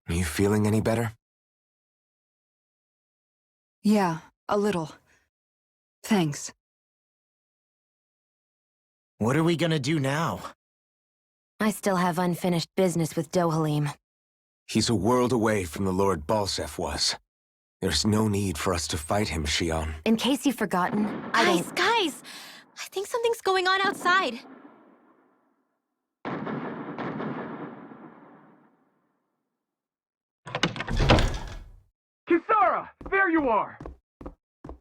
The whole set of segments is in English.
Are you feeling any better? Yeah, a little. Thanks. What are we gonna do now? I still have unfinished business with Dohalim. He's a world away from the Lord Balsef was. There's no need for us to fight him, Shion. In case you've forgotten, Guys! I think something's going on outside. Kisara! There you are!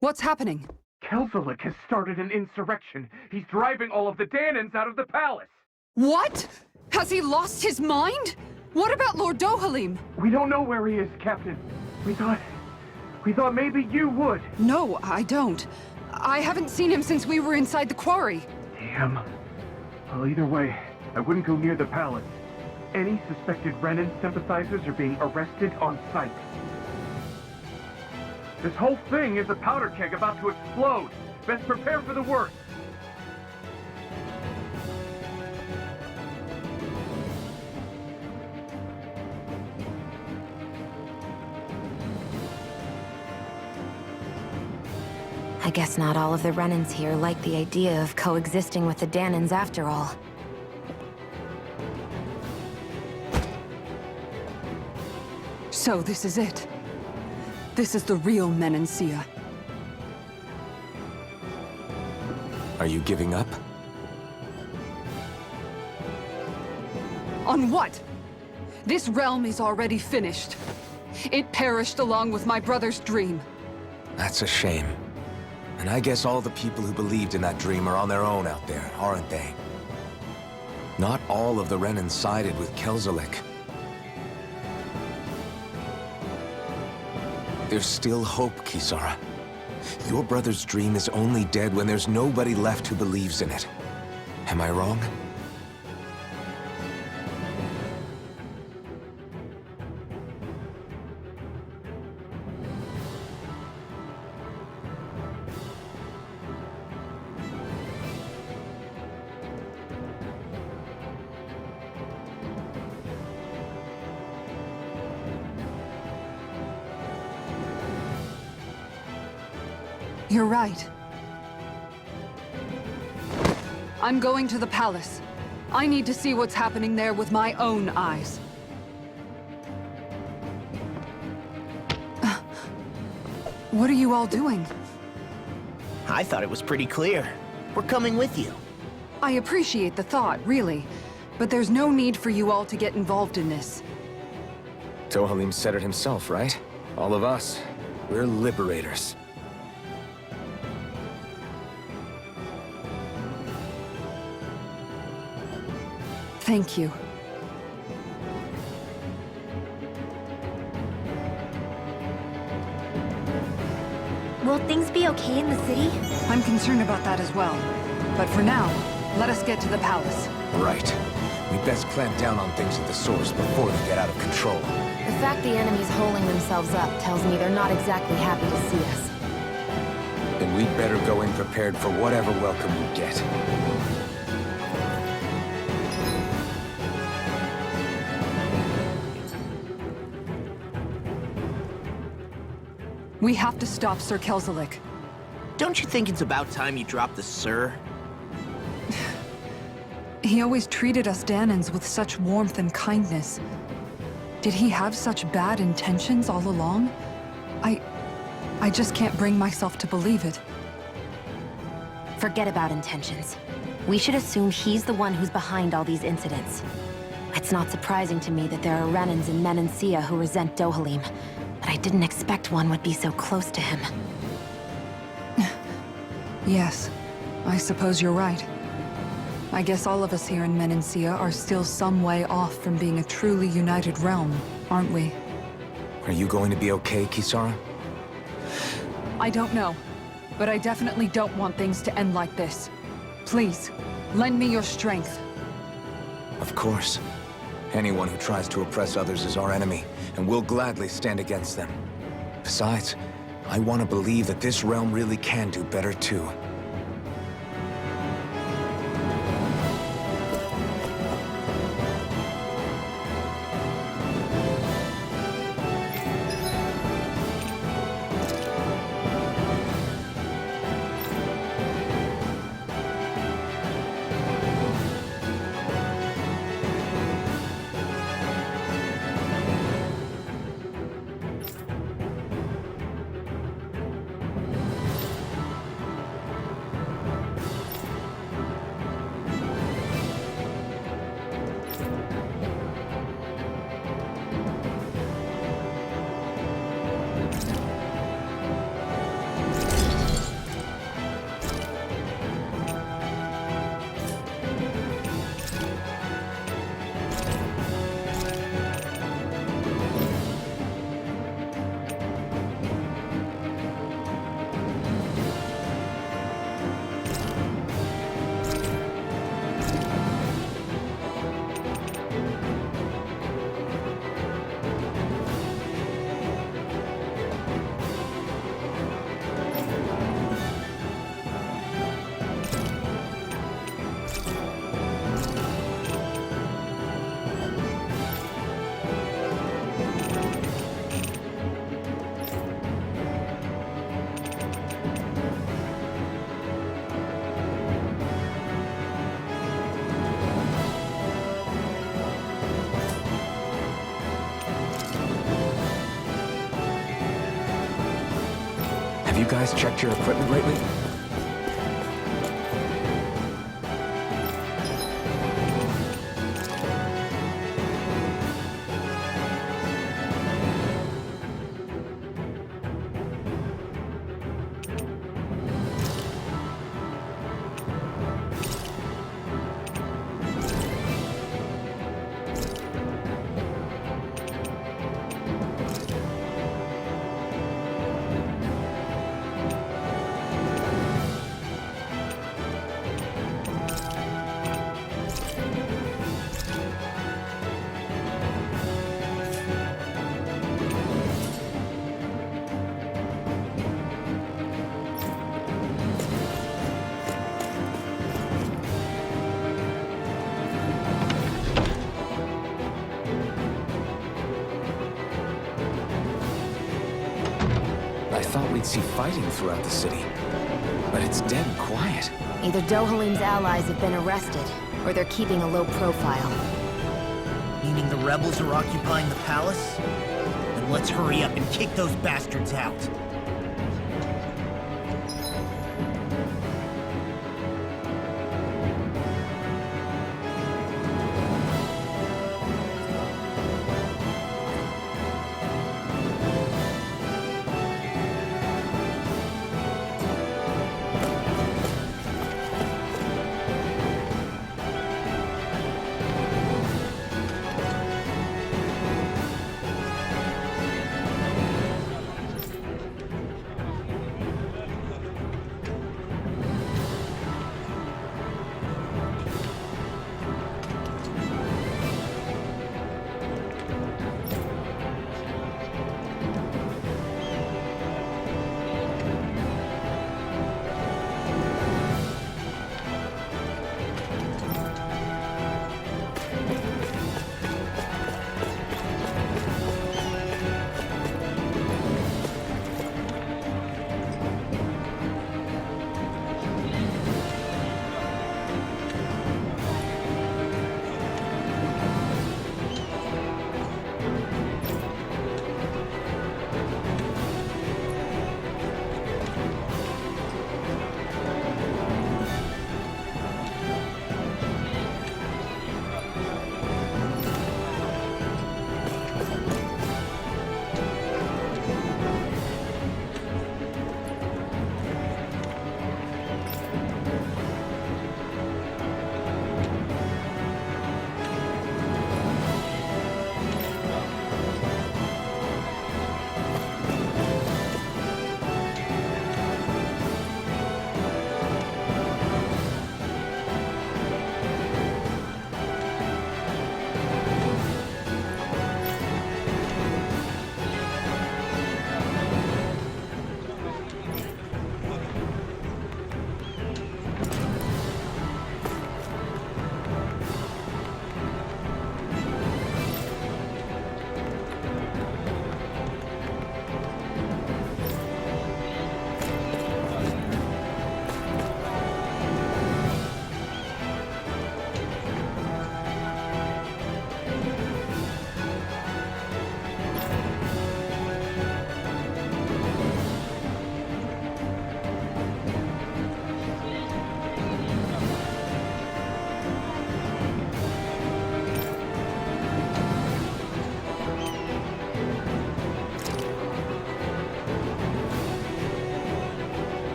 What's happening? Kelzelik has started an insurrection. He's driving all of the Danans out of the palace. What? Has he lost his mind? What about Lord Dohalim? We don't know where he is, Captain. We thought maybe you would. No, I don't. I haven't seen him since we were inside the quarry. Damn. Well, either way, I wouldn't go near the palace. Any suspected Renan sympathizers are being arrested on sight. This whole thing is a powder keg about to explode. Best prepare for the worst. I guess not all of the Renans here like the idea of coexisting with the Danans after all. So this is it. This is the real Menancia. Are you giving up? On what? This realm is already finished. It perished along with my brother's dream. That's a shame. And I guess all the people who believed in that dream are on their own out there, aren't they? Not all of the Renan sided with Kelzelik. There's still hope, Kisara. Your brother's dream is only dead when there's nobody left who believes in it. Am I wrong? You're right. I'm going to the palace. I need to see what's happening there with my own eyes. What are you all doing? I thought it was pretty clear. We're coming with you. I appreciate the thought, really. But there's no need for you all to get involved in this. Dohalim said it himself, right? All of us. We're liberators. Thank you. Will things be okay in the city? I'm concerned about that as well. But for now, let us get to the palace. Right. We'd best clamp down on things at the source before they get out of control. The fact the enemy's holding themselves up tells me they're not exactly happy to see us. Then we'd better go in prepared for whatever welcome we get. We have to stop Sir Kelzelik. Don't you think it's about time you dropped the sir? He always treated us Danans with such warmth and kindness. Did he have such bad intentions all along? I just can't bring myself to believe it. Forget about intentions. We should assume he's the one who's behind all these incidents. It's not surprising to me that there are Renans in Menancia who resent Dohalim, but I didn't expect one would be so close to him. Yes, I suppose you're right. I guess all of us here in Menancia are still some way off from being a truly united realm, aren't we? Are you going to be okay, Kisara? I don't know, but I definitely don't want things to end like this. Please, lend me your strength. Of course. Anyone who tries to oppress others is our enemy, and we'll gladly stand against them. Besides, I want to believe that this realm really can do better too. you guys checked your equipment lately? I thought we'd see fighting throughout the city, but it's dead and quiet. Either Dohalim's allies have been arrested, or they're keeping a low profile. Meaning the rebels are occupying the palace? Then let's hurry up and kick those bastards out.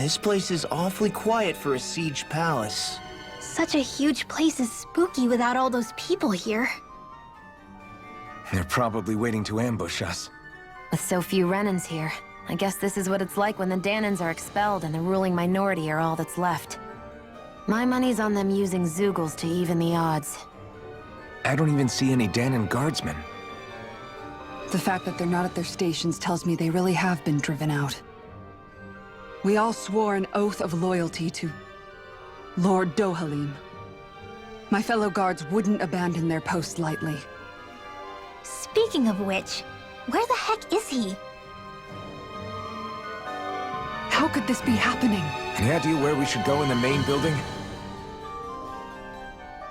This place is awfully quiet for a siege palace. Such a huge place is spooky without all those people here. They're probably waiting to ambush us. With so few Renans here, I guess this is what it's like when the Danans are expelled and the ruling minority are all that's left. My money's on them using Zeugles to even the odds. I don't even see any Danan guardsmen. The fact that they're not at their stations tells me they really have been driven out. We all swore an oath of loyalty to Lord Dohalim. My fellow guards wouldn't abandon their post lightly. Speaking of which, where the heck is he? How could this be happening? Any idea where we should go in the main building?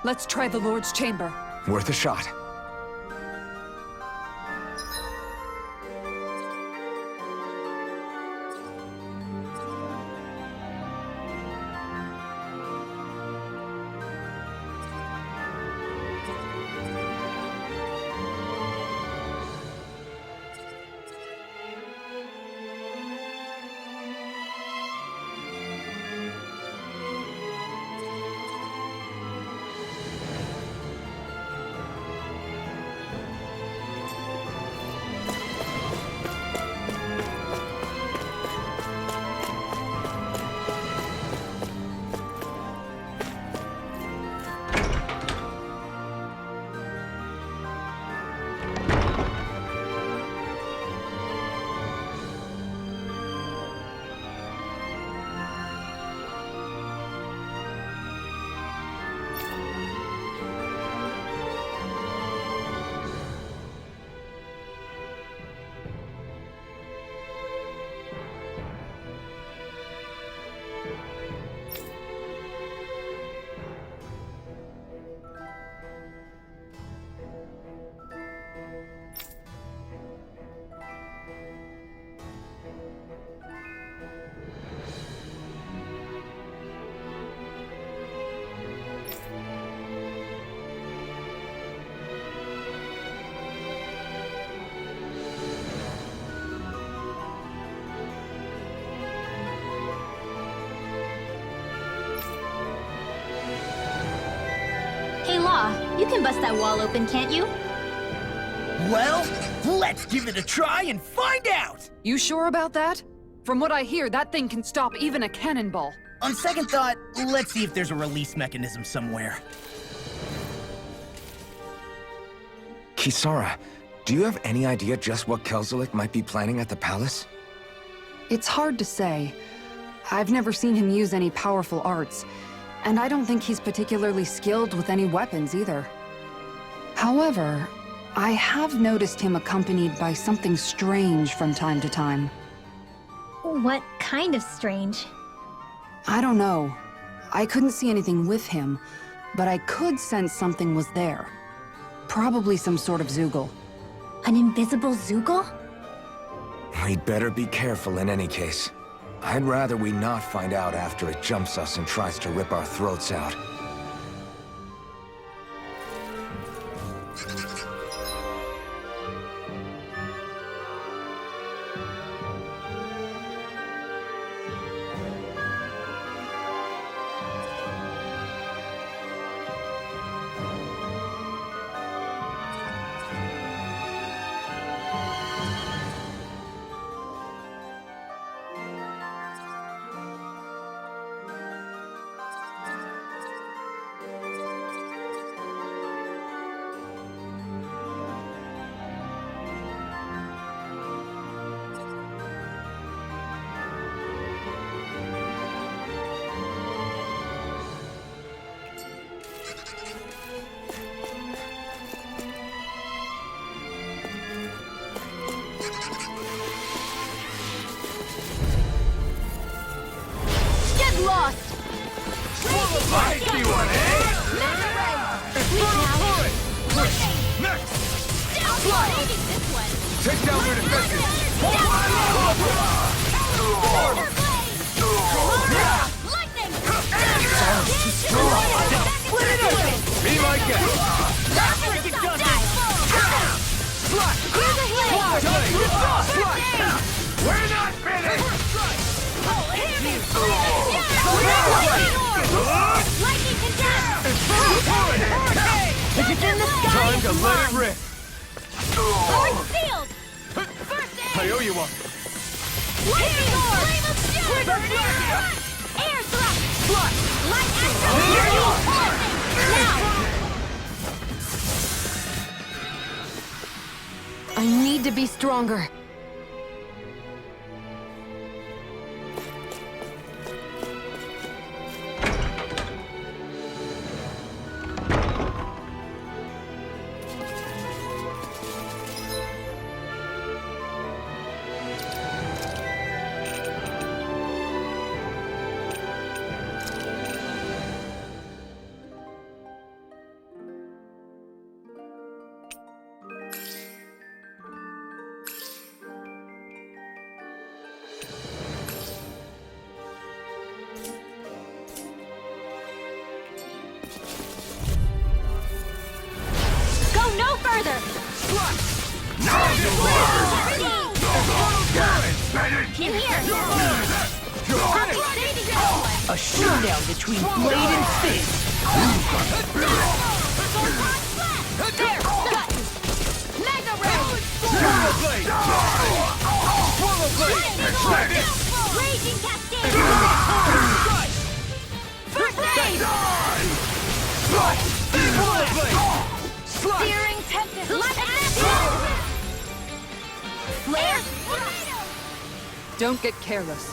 Let's try the Lord's chamber. Worth a shot. Hey, Law, you can bust that wall open, can't you? Well, let's give it a try and find out! You sure about that? From what I hear, that thing can stop even a cannonball. On second thought, let's see if there's a release mechanism somewhere. Kisara, do you have any idea just what Kelzelik might be planning at the palace? It's hard to say. I've never seen him use any powerful arts, and I don't think he's particularly skilled with any weapons either. However, I have noticed him accompanied by something strange from time to time. What kind of strange? I don't know. I couldn't see anything with him, but I could sense something was there. Probably some sort of Zeugl. An invisible Zeugl? We'd better be careful in any case. I'd rather we not find out after it jumps us and tries to rip our throats out. Lost! I see one, eh? Next! Taking this one! Take down their defenses! Lightning! Too strong! Be my guest! We're not finished! Air thrust! Light astral now! I need to be stronger. No further! In here! A showdown between blade and fist. There! Cut! Mega ray! Raging cascade! First aid! Searing tempest! Light action! Flare! Don't get careless.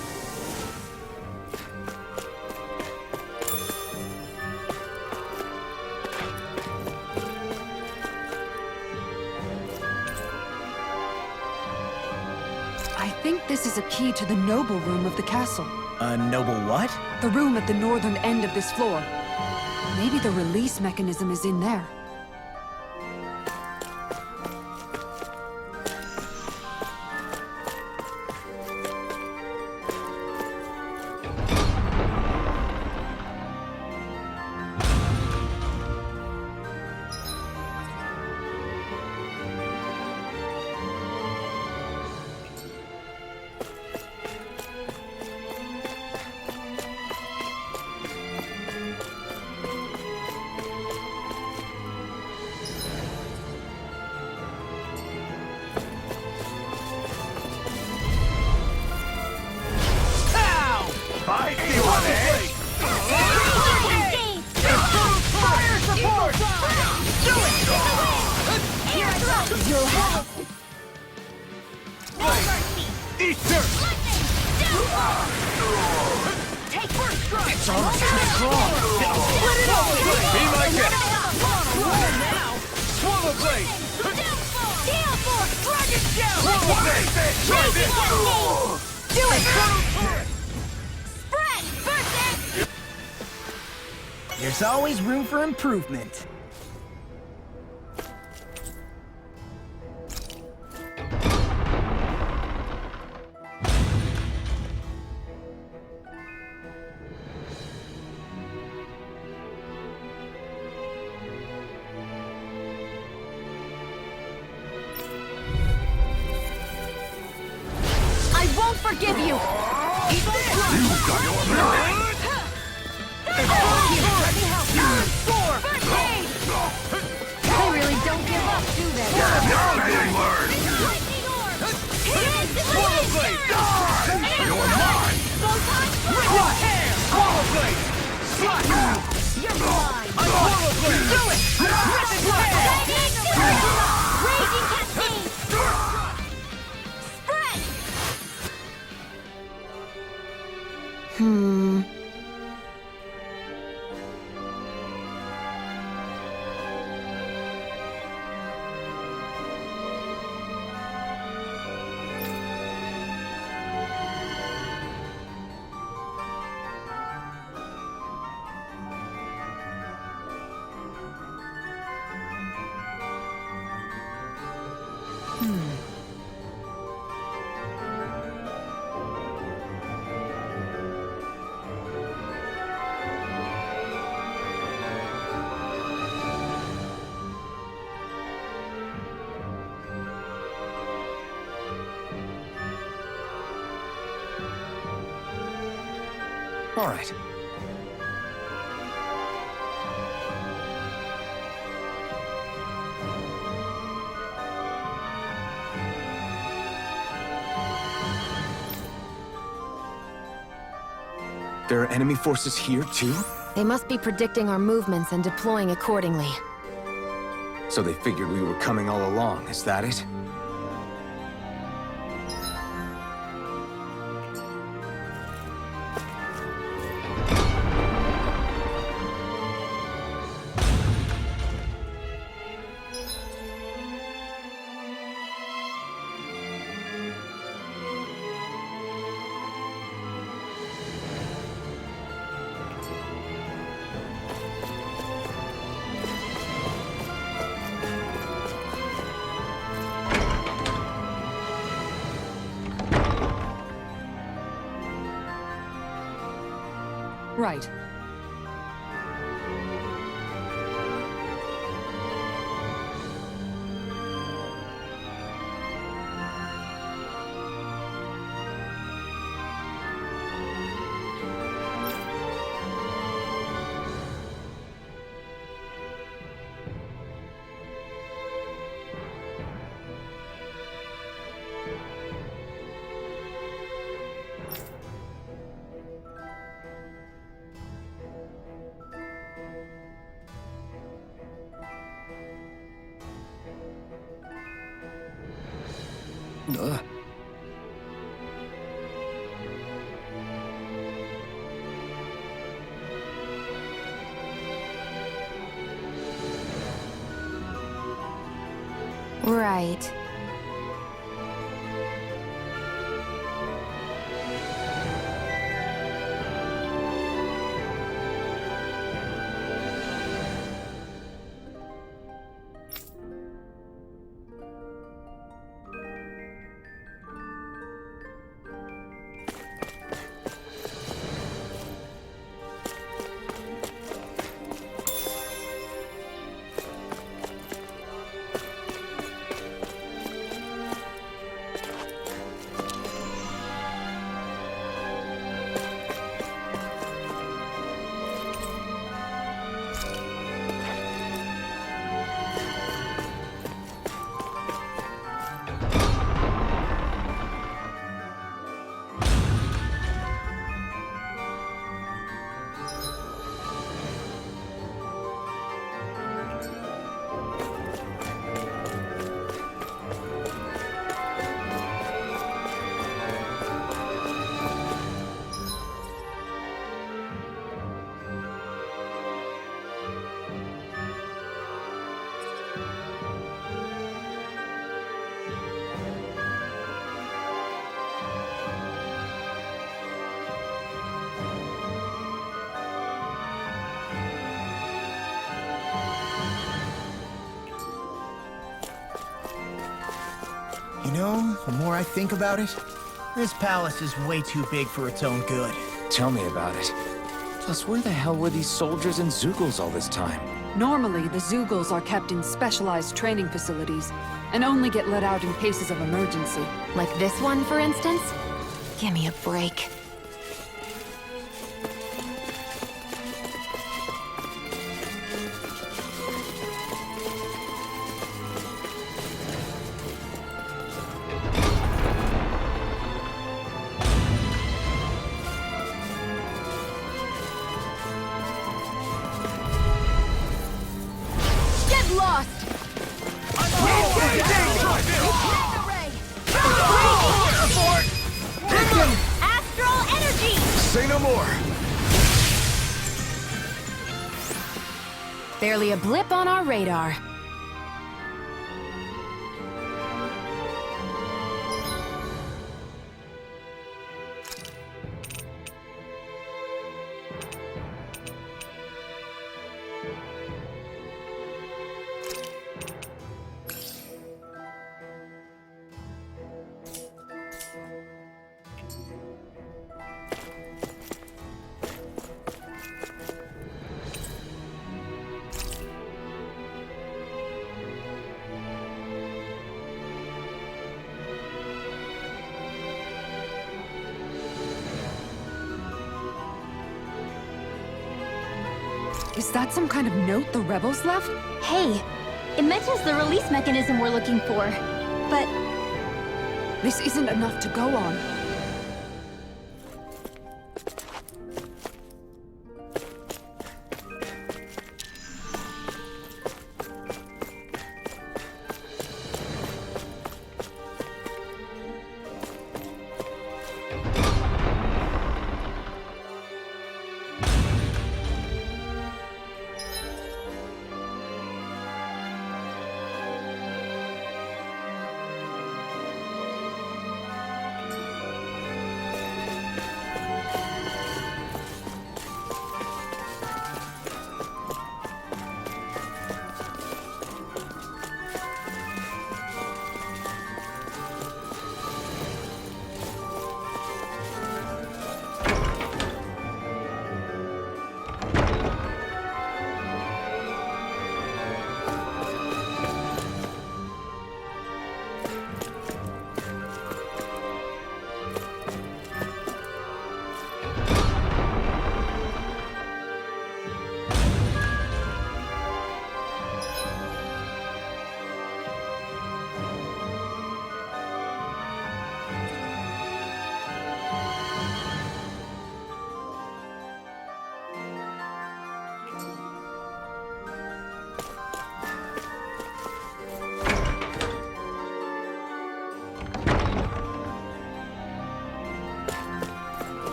I think this is a key to the noble room of the castle. A noble what? The room at the northern end of this floor. Maybe the release mechanism is in there. There's always room for improvement. I won't forgive you! They really don't give up, do they? You're mine! You're mine! Do it! Raging cascade! Spread! All right. There are enemy forces here, too? They must be predicting our movements and deploying accordingly. So they figured we were coming all along, is that it? Right. Right. You know, the more I think about it, this palace is way too big for its own good. Tell me about it. Plus, where the hell were these soldiers and Zeugles all this time? Normally, the Zeugles are kept in specialized training facilities and only get let out in cases of emergency. Like this one, for instance? Give me a break. Say no more! Barely a blip on our radar. Is that some kind of note the rebels left? Hey, it mentions the release mechanism we're looking for, but This isn't enough to go on.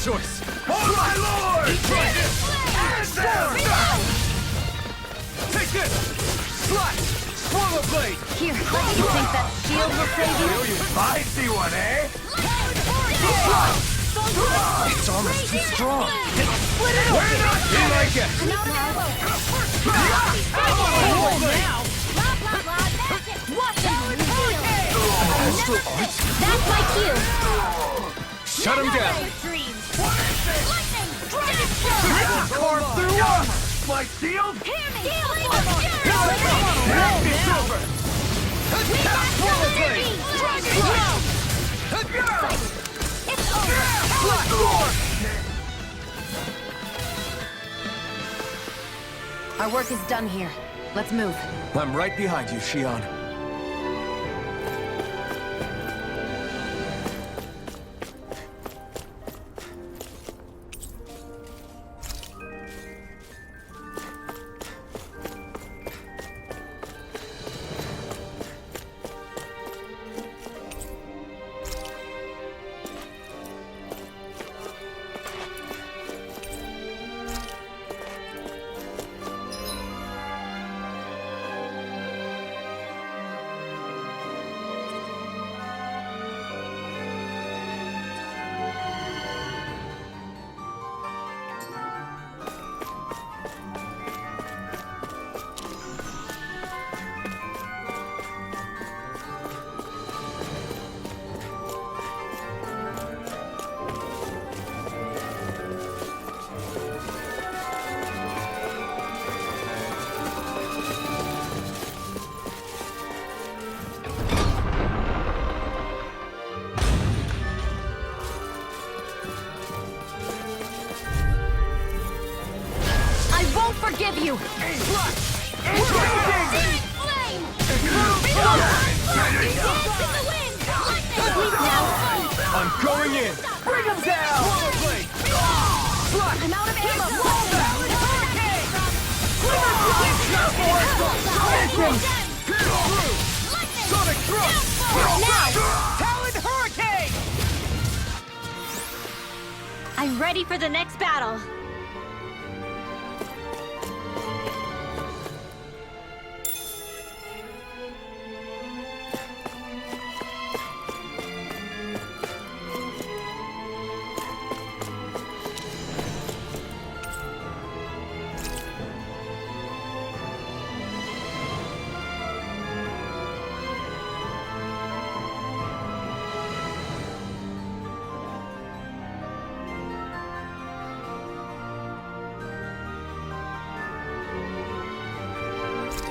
choice! Oh my lord! Take this! Slash! Swallow blade! Here, you think that shield will save you? I see one, eh? Its armor's too strong! Split it open! Here I get! Astral arts? That's my cue. Shut him down! Carve through armor! My shield? It's over! Swallow blade! Our work is done here. Let's move. I'm right behind you, Shion. Forgive you! I'm going in! Bring him down! I'm out of ammo! Sonic thrust! Talon Hurricane! I'm ready for the next battle.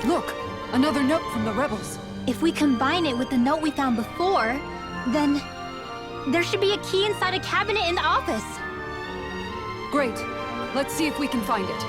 Look! Another note from the rebels. If we combine it with the note we found before, then there should be a key inside a cabinet in the office. Great. Let's see if we can find it.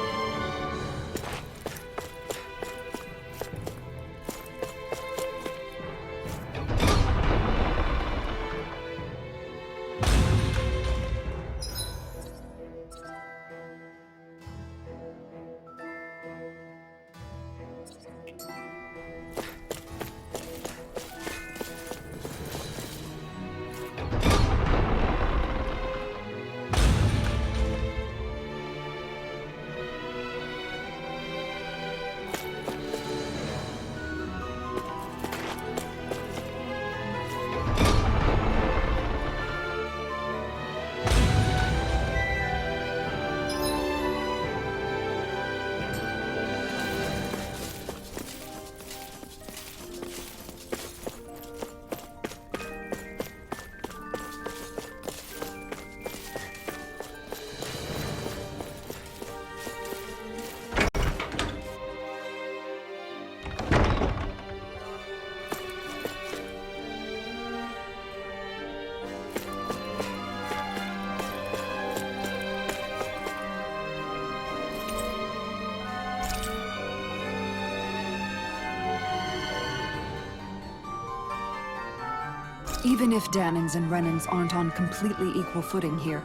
Even if Danans and Renans aren't on completely equal footing here,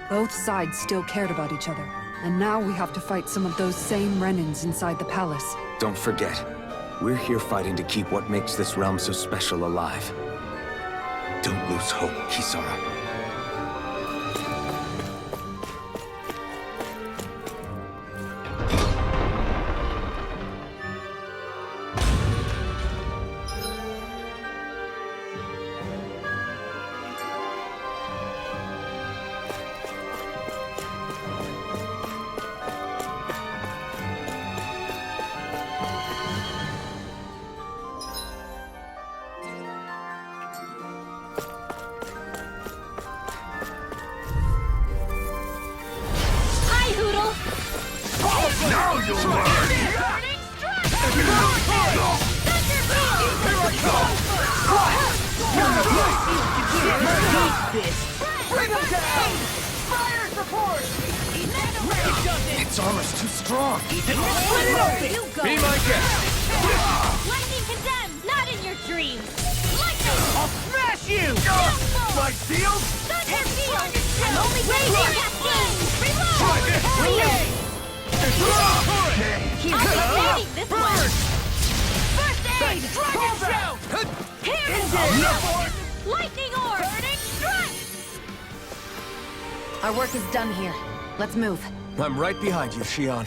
both sides still cared about each other. And now we have to fight some of those same Renans inside the palace. Don't forget, we're here fighting to keep what makes this realm so special alive. Don't lose hope, Kisara. Now you'll learn! Burning strike! Bring him down! Fire support! Its armor's too strong. Be my guest. Lightning condemned! Not in your dreams! Lightning! I'll smash you! My shield? Thunder field! I'm only raging cascade! Reload! I'll be saving this one! First aid! Dragon shout! Lightning orb! Burning strike! Our work is done here. Let's move. I'm right behind you, Shion.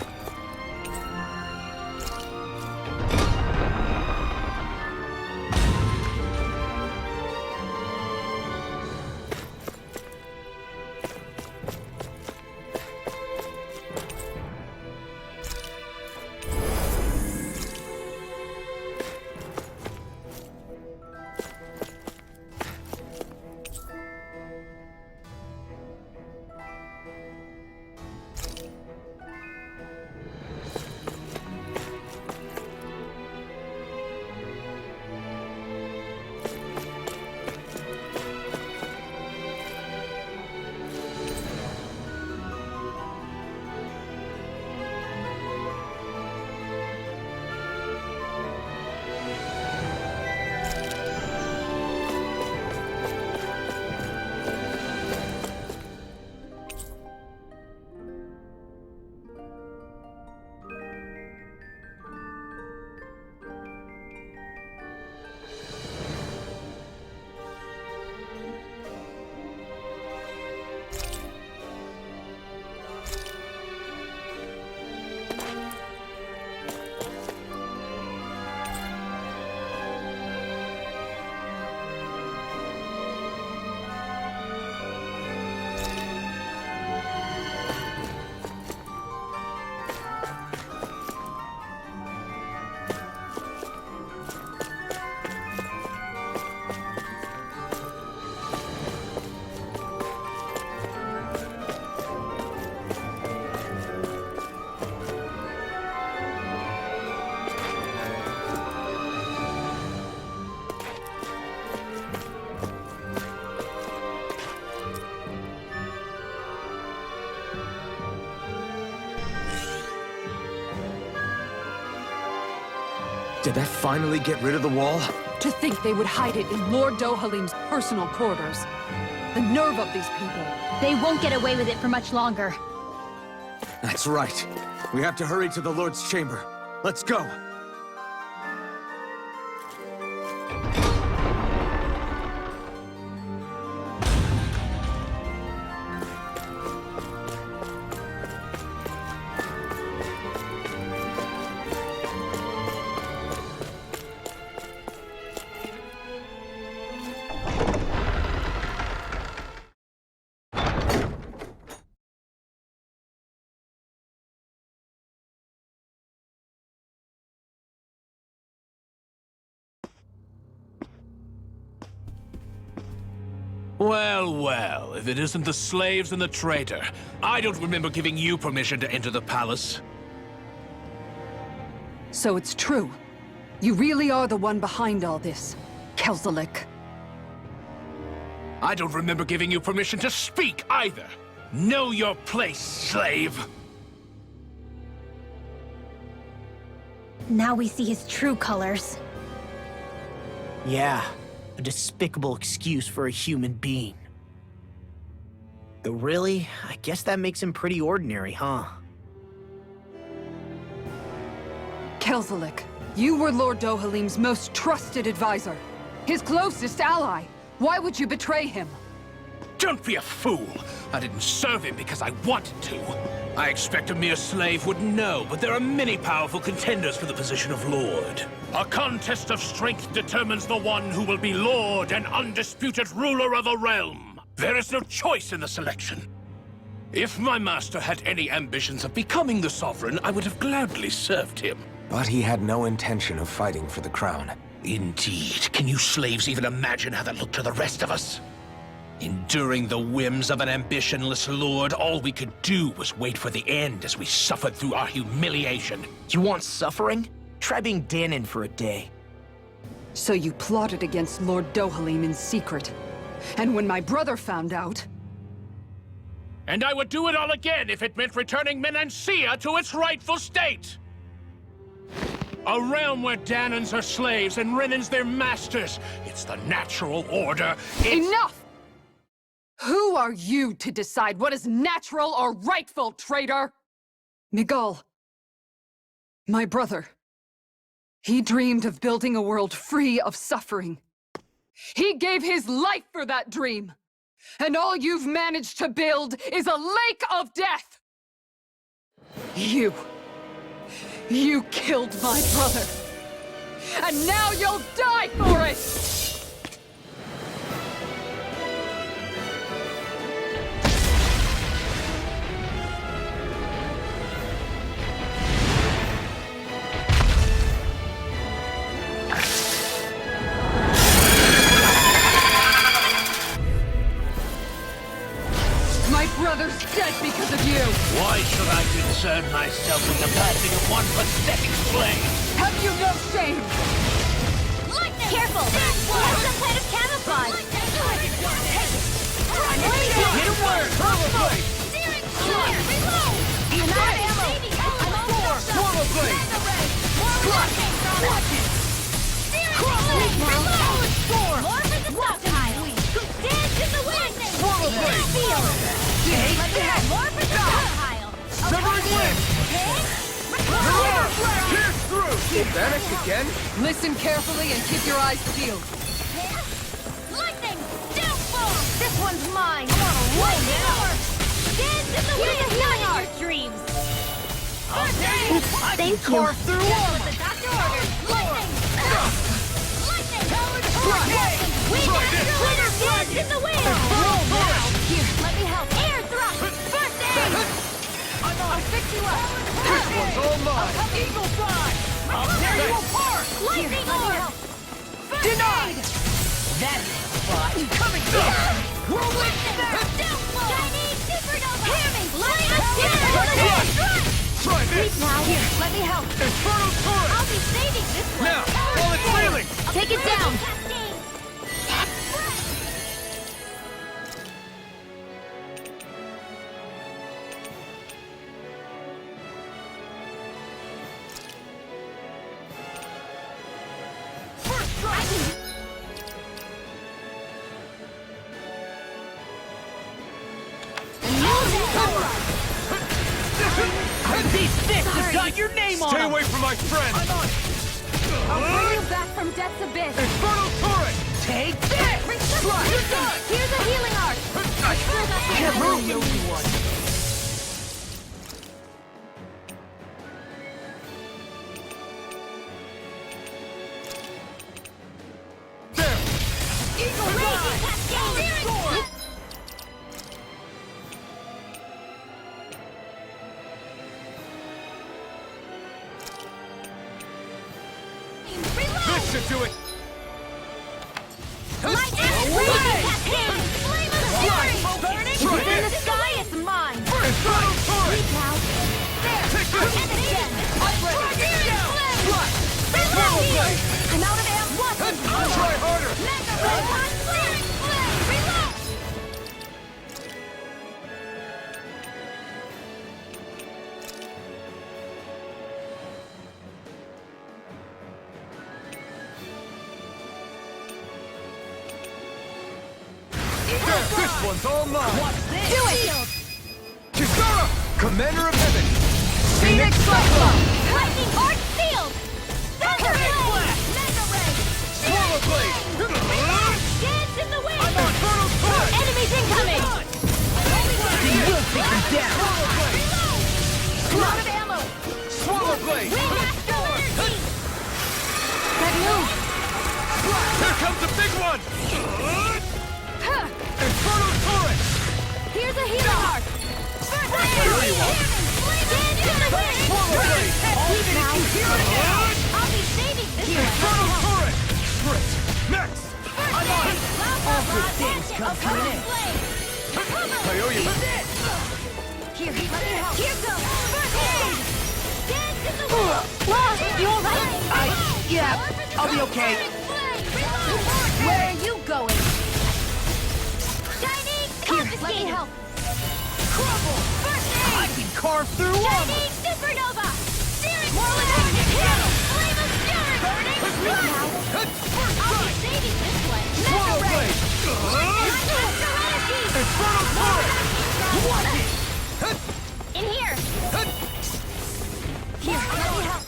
Did that finally get rid of the wall? To think they would hide it in Lord Dohalim's personal quarters. The nerve of these people. They won't get away with it for much longer. That's right. We have to hurry to the Lord's chamber. Let's go. Well, well, if it isn't the slaves and the traitor. I don't remember giving you permission to enter the palace. So it's true. You really are the one behind all this, Kelzelik. I don't remember giving you permission to speak either. Know your place, slave. Now we see his true colors. Yeah, a despicable excuse for a human being. Though really, I guess that makes him pretty ordinary, huh? Kelzelik, you were Lord Dohalim's most trusted advisor. His closest ally. Why would you betray him? Don't be a fool. I didn't serve him because I wanted to. I expect a mere slave would know, but there are many powerful contenders for the position of Lord. A contest of strength determines the one who will be Lord and undisputed ruler of a realm. There is no choice in the selection. If my master had any ambitions of becoming the sovereign, I would have gladly served him. But he had no intention of fighting for the crown. Indeed. Can you slaves even imagine how that looked to the rest of us? Enduring the whims of an ambitionless lord, all we could do was wait for the end as we suffered through our humiliation. You want suffering? Try being Danon for a day. So you plotted against Lord Dohalim in secret. And when my brother found out... And I would do it all again if it meant returning Menancia to its rightful state! A realm where Danons are slaves and Renans their masters. It's the natural order. Enough! Who are you to decide what is natural or rightful, traitor? Miguel, my brother. He dreamed of building a world free of suffering. He gave his life for that dream. And all you've managed to build is a lake of death! You killed my brother. And now you'll die for it! Brother's dead because of you! Why should I concern myself with the passing of one pathetic slave? Have you no shame? Lightning! Careful! There's some kind of camouflage! Get a word! Rollerblade! Steering clear! Reload! I'm out of ammo! I'm almost done! Rollerblade! Clutch! Steering clear! Reload! More for the stockpile! Dance in the wind! Rollerblade! Let me have more for the stockpile! Severing wind! Pierce through! Vanish again? Listen carefully and keep your eyes peeled. Lightning! Downfall! This one's mine! I'm on a roll now! Dance in the wind! Not in your dreams! Thank you. Carve through armor! The doctor ordered! Lightning! Lightning! We Try got this. your winner! Dance in the wind! Roll now! Here, let me help! Air thrust! First aid! I'll fix you up! This one's all mine! Eagle fly! I'll tear you apart! Lightning orb! Denied! That's spot! Coming down! Whirlwind! Downfall! Chinese supernova! Hear me! Light us Try this! now! Here, let me help! Infernal turret! I'll be saving this one! Now, while it's sailing! Take it down! These sticks have got your name on Stay them! away from my friend! I'll bring you back from death's abyss. Infernal turret! Take this! Here's a healing art! Can't hurt the only one! There! Eagle Raging cascade! This should do it! Within the sky, it's mine! Infernal turret! Now, there! Take this! And again! Whirlblade! I'm out of ammo! What? I'll try harder! This one's all mine! Do it! Kisara! Commander of Heaven! Phoenix Cyclone! Lightning Arc Field! Thunder Blast! Mega Ray! Swallowblade! Dance in the wind! I'm on Infernal turret! Enemies incoming! You will take them down! Out of ammo! Swallowblade! Master energy! That move! Here comes the big one! Infernal turret! Here's a healing heart! First aid! Dance in the wind! Swallowblade! I'll be saving this Infernal one! turret! Crit! Next! First aid! All good things come to an end. I owe you. Here goes. First aid. Dance in the wind. You alright? Yeah, I'll be okay. Where are you going? Shining, confiscate. Help. Crumble. First aid. I can carve through armor. Shining supernova. Searing flame. Flame of fury. Burning. I'll be saving this one. Swallow blade. Infernal torrent. Watch it. In here. Here, let me help.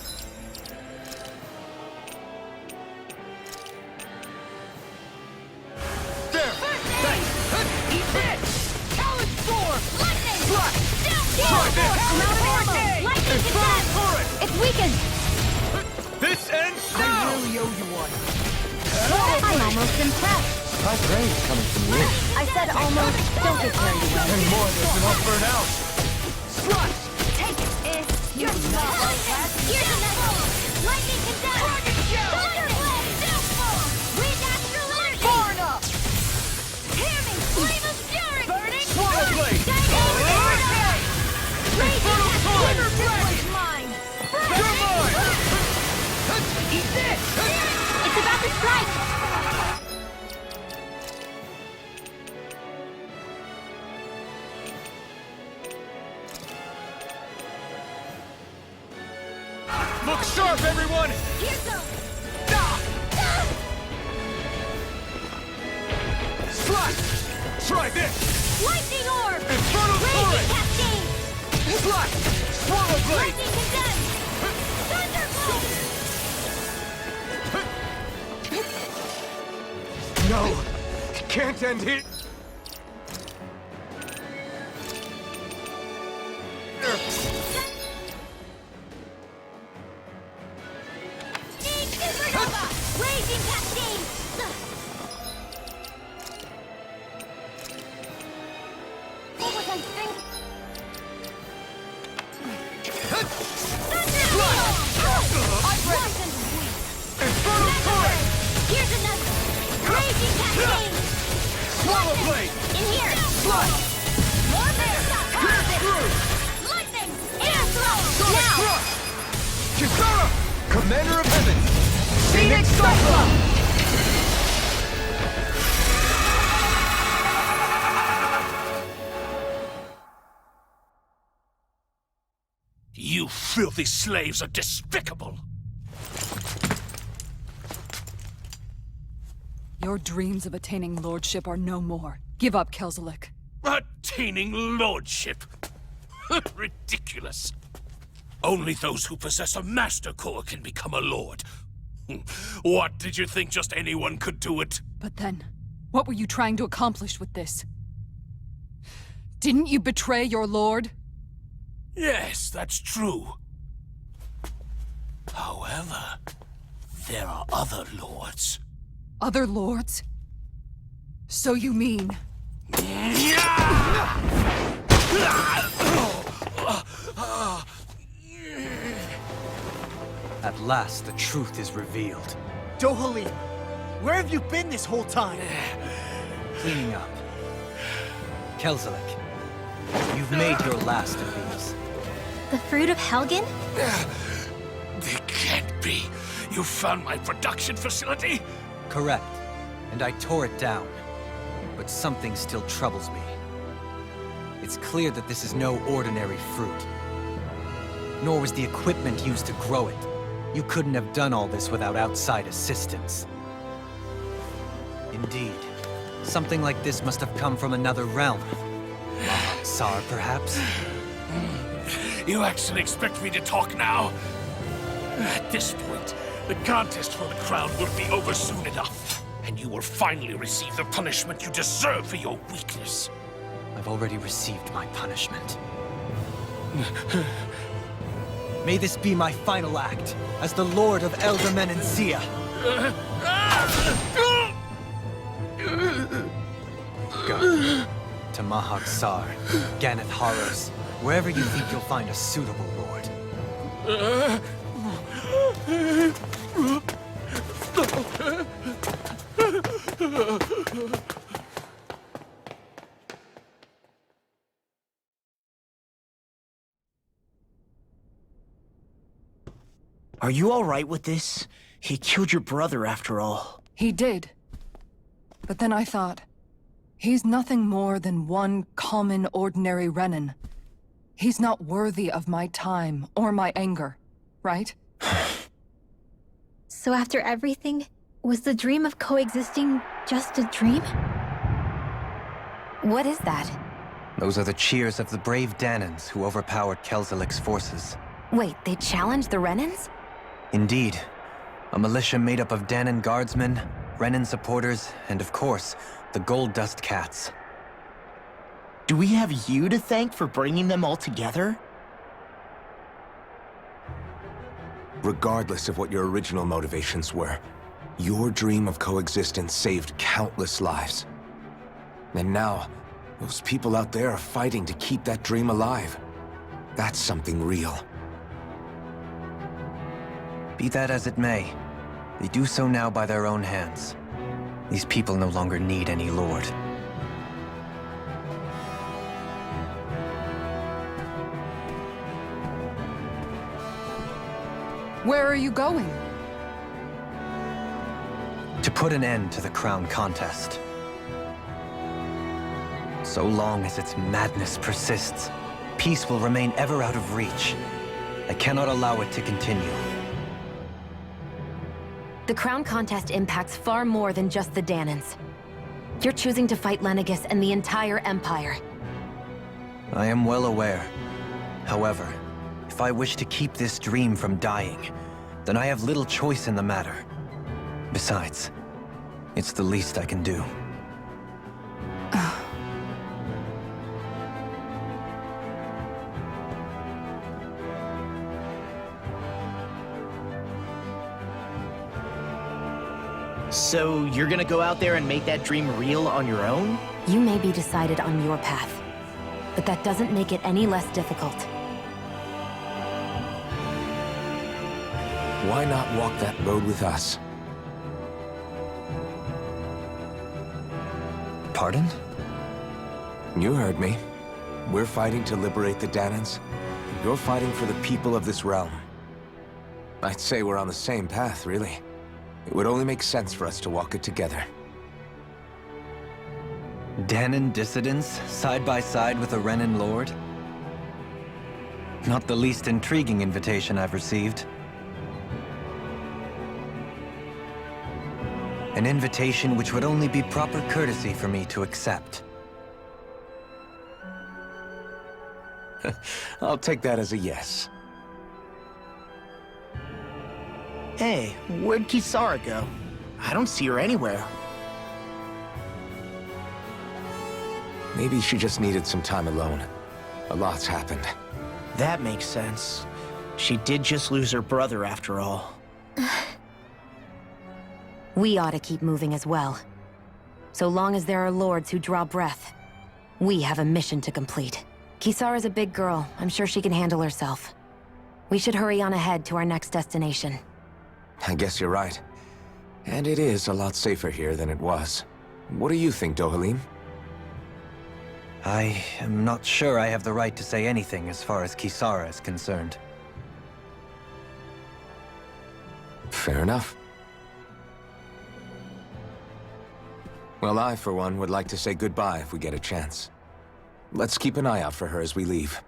There. Thanks. Eat this. Talent storm. Lightning. Slash. Try this. I'm out of ammo. Lightning Infernal attack. torrent. It's weakened. This ends now. I really owe you one. I'm almost impressed. My praise coming from you. I said almost. Don't get carried away. Any more, there's enough for now. Slash. Take it. You're not like that. Here's another. Lightning attack. Thunderblade. Downfall. Wind astral energy. Far enough. Hear me. Flame of fury. Burning. Swallow blade. Infernal torrent. Mine. You're mine. Eat this. It's about to strike. Look sharp, everyone. Here goes. Slash. Try this. Lightning orb. Infernal Raging torrent. cascade. Slash. Swallow blade. Lightning condense. Thunderbolt. No, can't end here. Supernova. Raging cascade. What was I thinking? Infernal torrent. Here's another. Raging cascade. Swallow blade. In here. Slash. More bear. Pierce through. Lightning. Air throw. Sonic Now. thrust. Kisara. Commander of Heavens. Phoenix Cyclone. You filthy slaves are despicable! Your dreams of attaining lordship are no more. Give up, Kelzelik. Attaining lordship? Ridiculous. Only those who possess a master core can become a lord. What, did you think just anyone could do it? But then, what were you trying to accomplish with this? Didn't you betray your lord? Yes, that's true. However, there are other lords. Other lords? So you mean... At last, the truth is revealed. Dohalim, where have you been this whole time? Cleaning up. Kelzelik, you've made your last of these. The fruit of Helgen? It can't be. You found my production facility? Correct. And I tore it down. But something still troubles me. It's clear that this is no ordinary fruit. Nor was the equipment used to grow it. You couldn't have done all this without outside assistance. Indeed. Something like this must have come from another realm. Tsar, perhaps? You actually expect me to talk now? At this point, the contest for the crown will be over soon enough, and you will finally receive the punishment you deserve for your weakness. I've already received my punishment. May this be my final act, as the Lord of Elder Menancia. Go. To Mahag Sar, Ganeth Haros, wherever you think you'll find a suitable lord. Are you all right with this? He killed your brother after all. He did. But then I thought, he's nothing more than one common, ordinary Renan. He's not worthy of my time or my anger, right? So after everything, was the dream of coexisting just a dream? What is that? Those are the cheers of the brave Danans who overpowered Kelzelik's forces. Wait, they challenged the Renans? Indeed. A militia made up of Danan guardsmen, Renan supporters, and of course, the Gold Dust Cats. Do we have you to thank for bringing them all together? Regardless of what your original motivations were, your dream of coexistence saved countless lives. And now, those people out there are fighting to keep that dream alive. That's something real. Be that as it may, they do so now by their own hands. These people no longer need any lord. Where are you going? To put an end to the crown contest. So long as its madness persists, peace will remain ever out of reach. I cannot allow it to continue. The crown contest impacts far more than just the Danans. You're choosing to fight Lenegis and the entire Empire. I am well aware. However, if I wish to keep this dream from dying, then I have little choice in the matter. Besides, it's the least I can do. So you're gonna go out there and make that dream real on your own? You may be decided on your path, but that doesn't make it any less difficult. Why not walk that road with us? Pardon? You heard me. We're fighting to liberate the Danans. You're fighting for the people of this realm. I'd say we're on the same path, really. It would only make sense for us to walk it together. Danan dissidents, side by side with a Renan lord? Not the least intriguing invitation I've received. An invitation which would only be proper courtesy for me to accept. I'll take that as a yes. Hey, where'd Kisara go? I don't see her anywhere. Maybe she just needed some time alone. A lot's happened. That makes sense. She did just lose her brother after all. We ought to keep moving as well. So long as there are lords who draw breath, we have a mission to complete. Kisara's a big girl. I'm sure she can handle herself. We should hurry on ahead to our next destination. I guess you're right. And it is a lot safer here than it was. What do you think, Dohalim? I am not sure I have the right to say anything as far as Kisara is concerned. Fair enough. Well, I, for one, would like to say goodbye if we get a chance. Let's keep an eye out for her as we leave.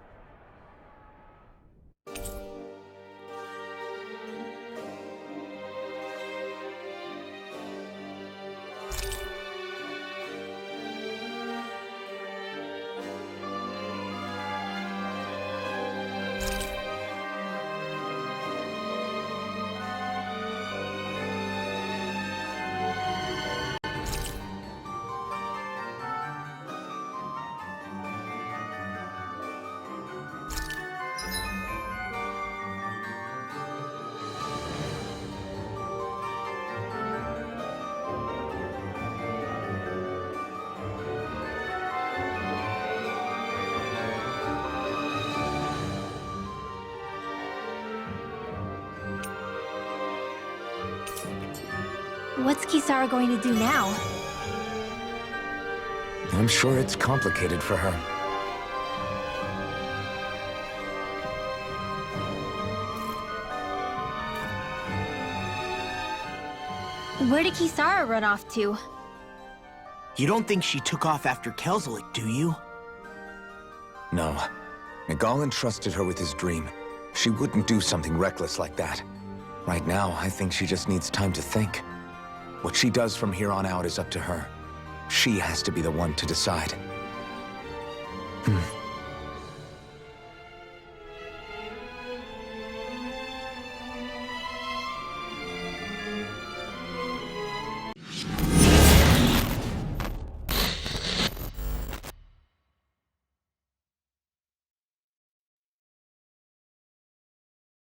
What's Kisara going to do now? I'm sure it's complicated for her. Where did Kisara run off to? You don't think she took off after Kelzelik, do you? No. Nagal entrusted her with his dream. She wouldn't do something reckless like that. Right now, I think she just needs time to think. What she does from here on out is up to her. She has to be the one to decide.